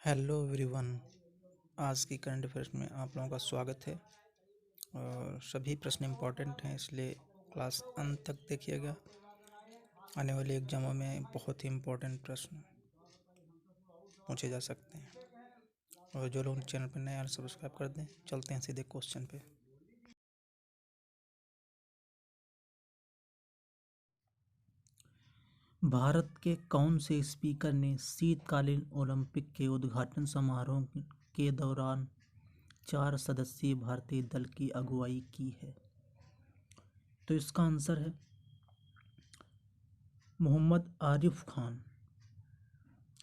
Hello everyone. आज की current affairs में आप लोगों का स्वागत है और सभी प्रश्न इम्पोर्टेंट हैं, इसलिए क्लास अंत तक देखिएगा। आने वाले एग्जामों में बहुत ही इम्पोर्टेंट प्रश्न पूछे जा सकते हैं। और जो लोग चैनल पर नए हैं सब्सक्राइब कर दें। चलते हैं सीधे क्वेश्चन पे। भारत के कौन से स्पीकर ने शीतकालीन ओलंपिक के उद्घाटन समारोह के दौरान 4 सदस्यीय भारतीय दल की अगुवाई की है? तो इसका आंसर है मोहम्मद आरिफ खान।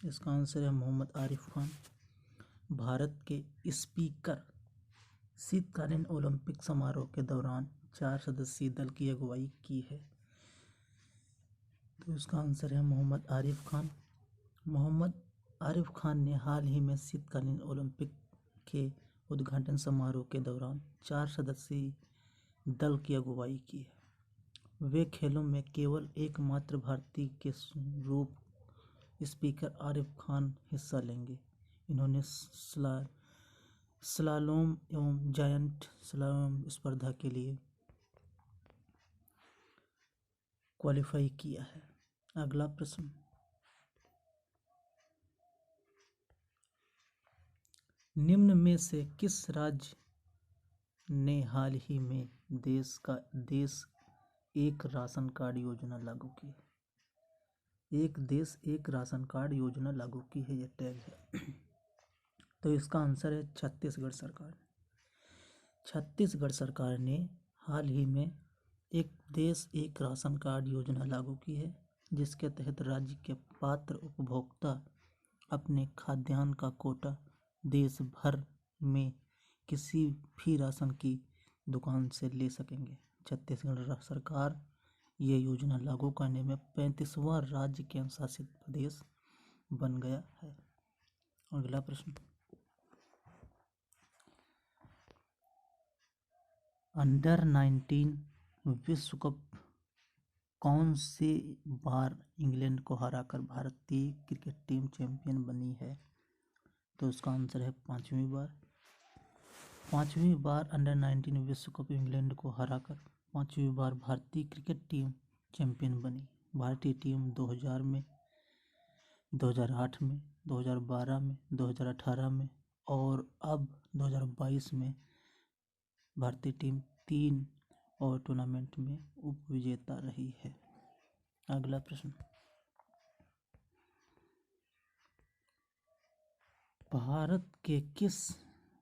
इसका आंसर है मोहम्मद आरिफ खान। भारत के स्पीकर शीतकालीन ओलंपिक समारोह के दौरान 4 सदस्यीय दल की अगुवाई की है। तो इसका आंसर है मोहम्मद आरिफ खान। मोहम्मद आरिफ खान ने हाल ही में शीतकालीन ओलंपिक के उद्घाटन समारोह के दौरान 4 सदस्यीय दल की अगुवाई की है। वे खेलों में केवल एकमात्र भारतीय के रूप स्पीकर आरिफ खान हिस्सा लेंगे। इन्होंने स्लालोम एवं जायंट स्लालोम स्पर्धा के लिए क्वालिफाई किया है। अगला प्रश्न, निम्न में से किस राज्य ने हाल ही में देश एक राशन कार्ड योजना लागू की है? एक देश एक राशन कार्ड योजना लागू की है, यह टैग है। तो इसका आंसर है छत्तीसगढ़ सरकार। छत्तीसगढ़ सरकार ने हाल ही में एक देश एक राशन कार्ड योजना लागू की है, जिसके तहत राज्य के पात्र उपभोक्ता अपने खाद्यान्न का कोटा देश भर में किसी भी राशन की दुकान से ले सकेंगे। छत्तीसगढ़ सरकार ये योजना लागू करने में 35वां राज्य केंद्र शासित प्रदेश बन गया है। अगला प्रश्न, अंडर 19 विश्व कप कौन से बार इंग्लैंड को हराकर भारतीय क्रिकेट टीम चैंपियन बनी है? तो उसका आंसर है 5वीं बार। 5वीं बार अंडर 19 विश्व कप इंग्लैंड को हराकर 5वीं बार भारतीय क्रिकेट टीम चैंपियन बनी। भारतीय टीम 2000 में, 2008 में, 2012 में, 2018 में और अब 2022 में भारतीय टीम 3 और टूर्नामेंट में उपविजेता रही है। अगला प्रश्न, भारत के किस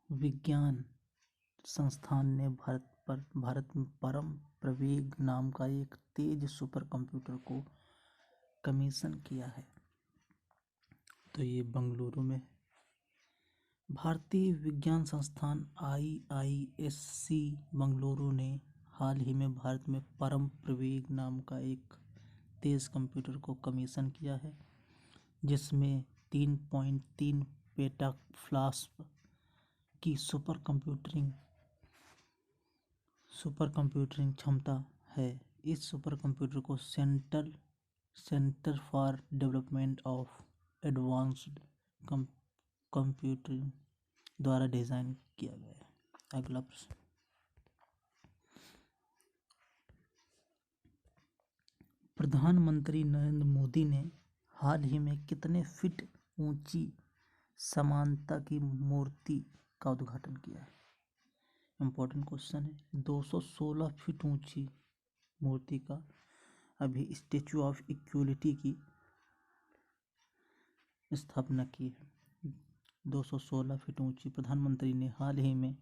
विज्ञान संस्थान ने भारत में परम प्रवेग नाम का एक तेज सुपर कंप्यूटर को कमीशन किया है? तो ये बेंगलुरु में। भारतीय विज्ञान संस्थान IISc बेंगलुरु ने हाल ही में भारत में परम प्रवेग नाम का एक तेज कंप्यूटर को कमीशन किया है, जिसमें 3.3 पेटाफ्लॉप्स की सुपर कंप्यूटिंग क्षमता है। इस सुपर कंप्यूटर को centre for development of advanced computing द्वारा डिजाइन किया गया है। अगला प्रश्न, प्रधानमंत्री नरेंद्र मोदी ने हाल ही में कितने फीट ऊंची समानता की मूर्ति का उद्घाटन किया है? इम्पोर्टेंट क्वेश्चन है। 216 फीट ऊंची मूर्ति का अभी स्टेचू ऑफ इक्वलिटी की स्थापना की है। 216 फीट ऊंची प्रधानमंत्री ने हाल ही में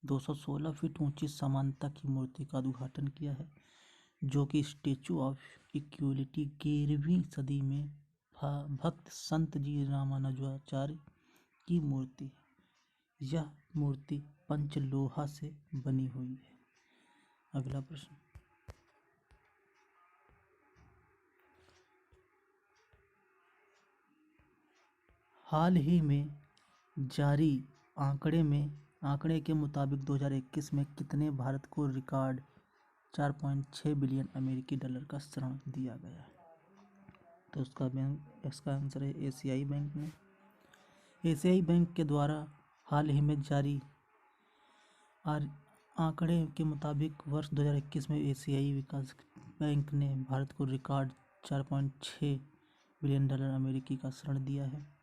216 फीट ऊंची समानता की मूर्ति का उद्घाटन किया है, जो कि स्टेचू ऑफ इक्वलिटी 11वीं सदी में भक्त संत जी रामानुजाचार्य की मूर्ति है। यह मूर्ति पंचलोहा से बनी हुई है। अगला प्रश्न, हाल ही में जारी आंकड़े के मुताबिक 2021 में कितने भारत को रिकॉर्ड 4.6 बिलियन अमेरिकी डॉलर का ऋण दिया गया? तो इसका आंसर है एशियाई बैंक ने। एशियाई बैंक के द्वारा हाल ही में जारी आंकड़े के मुताबिक वर्ष 2021 में एशियाई विकास बैंक ने भारत को रिकॉर्ड $4.6 बिलियन अमेरिकी का ऋण दिया है।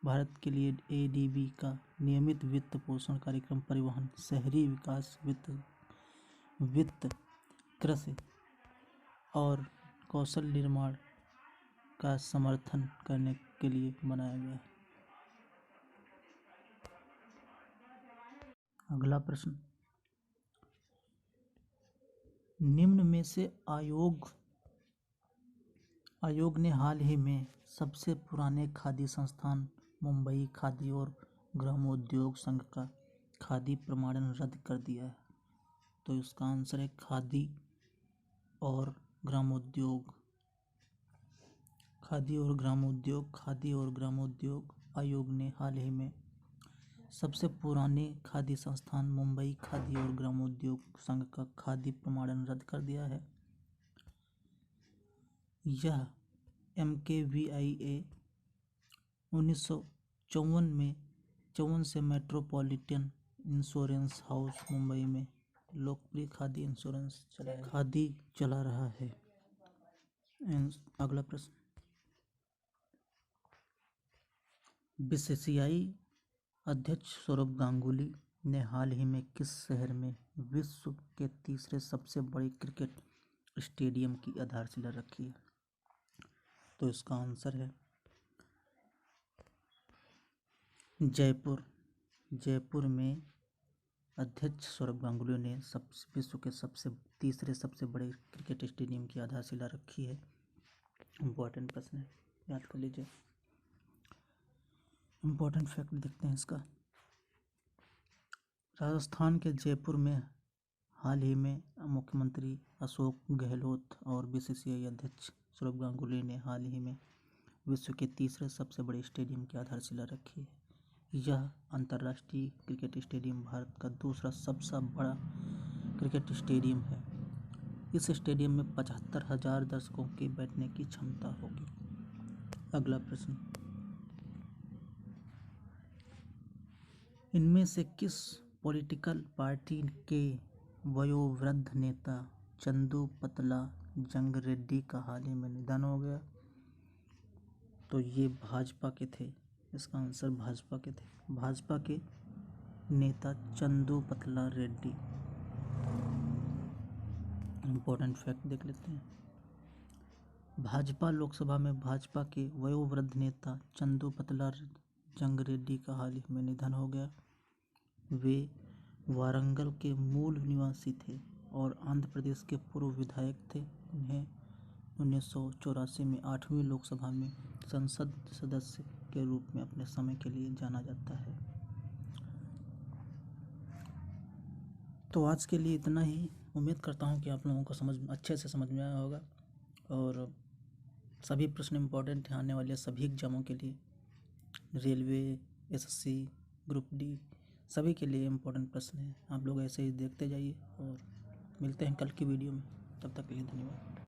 भारत के लिए एडीबी का नियमित वित्त पोषण कार्यक्रम परिवहन, शहरी विकास, वित्त, कृषि और कौशल निर्माण का समर्थन करने के लिए बनाया गया है। अगला प्रश्न, निम्न में से आयोग ने हाल ही में सबसे पुराने खादी संस्थान मुंबई खादी और ग्रामोद्योग संघ का खादी प्रमाणन रद्द कर दिया है। तो इसका आंसर है खादी और ग्रामोद्योग आयोग ने हाल ही में सबसे पुराने खादी संस्थान मुंबई खादी और ग्रामोद्योग संघ का खादी प्रमाणन रद्द कर दिया है। यह MKVIA 1954 से मेट्रोपॉलिटन इंश्योरेंस हाउस मुंबई में लोकप्रिय खादी इंश्योरेंस चला रहा है। अगला प्रश्न, BCCI अध्यक्ष सौरभ गांगुली ने हाल ही में किस शहर में विश्व के तीसरे सबसे बड़े क्रिकेट स्टेडियम की आधारशिला रखी है? तो इसका आंसर है जयपुर में अध्यक्ष सौरभ गांगुली ने विश्व के तीसरे सबसे बड़े क्रिकेट स्टेडियम की आधारशिला रखी है। इम्पोर्टेंट प्रश्न है, याद कर लीजिए। इम्पोर्टेंट फैक्ट देखते हैं इसका। राजस्थान के जयपुर में हाल ही में मुख्यमंत्री अशोक गहलोत और BCCI अध्यक्ष सौरभ गांगुली ने हाल ही में विश्व के तीसरे सबसे बड़े स्टेडियम की आधारशिला रखी है। यह अंतर्राष्ट्रीय क्रिकेट स्टेडियम भारत का दूसरा सबसे बड़ा क्रिकेट स्टेडियम है। इस स्टेडियम में 75,000 दर्शकों के बैठने की क्षमता होगी। अगला प्रश्न, इनमें से किस पॉलिटिकल पार्टी के वयोवृद्ध नेता चंदू पतला जंगरेड्डी का हाल ही में निधन हो गया? तो ये भाजपा के थे। इसका आंसर भाजपा के थे। भाजपा के नेता चंदू पतला रेड्डी। इम्पोर्टेंट फैक्ट देख लेते हैं। भाजपा लोकसभा में भाजपा के वयोवृद्ध नेता चंदू पतला जंगरेड्डी का हाल ही में निधन हो गया। वे वारंगल के मूल निवासी थे और आंध्र प्रदेश के पूर्व विधायक थे। उन्हें 1984 में 8वीं लोकसभा में संसद सदस्य के रूप में अपने समय के लिए जाना जाता है। तो आज के लिए इतना ही। उम्मीद करता हूँ कि आप लोगों को अच्छे से समझ में आया होगा और सभी प्रश्न इम्पोर्टेंट हैं आने वाले सभी एग्जामों के लिए। रेलवे, SSC, ग्रुप D सभी के लिए इम्पोर्टेंट प्रश्न हैं। आप लोग ऐसे ही देखते जाइए और मिलते हैं कल की वीडियो में। तब तक के लिए धन्यवाद।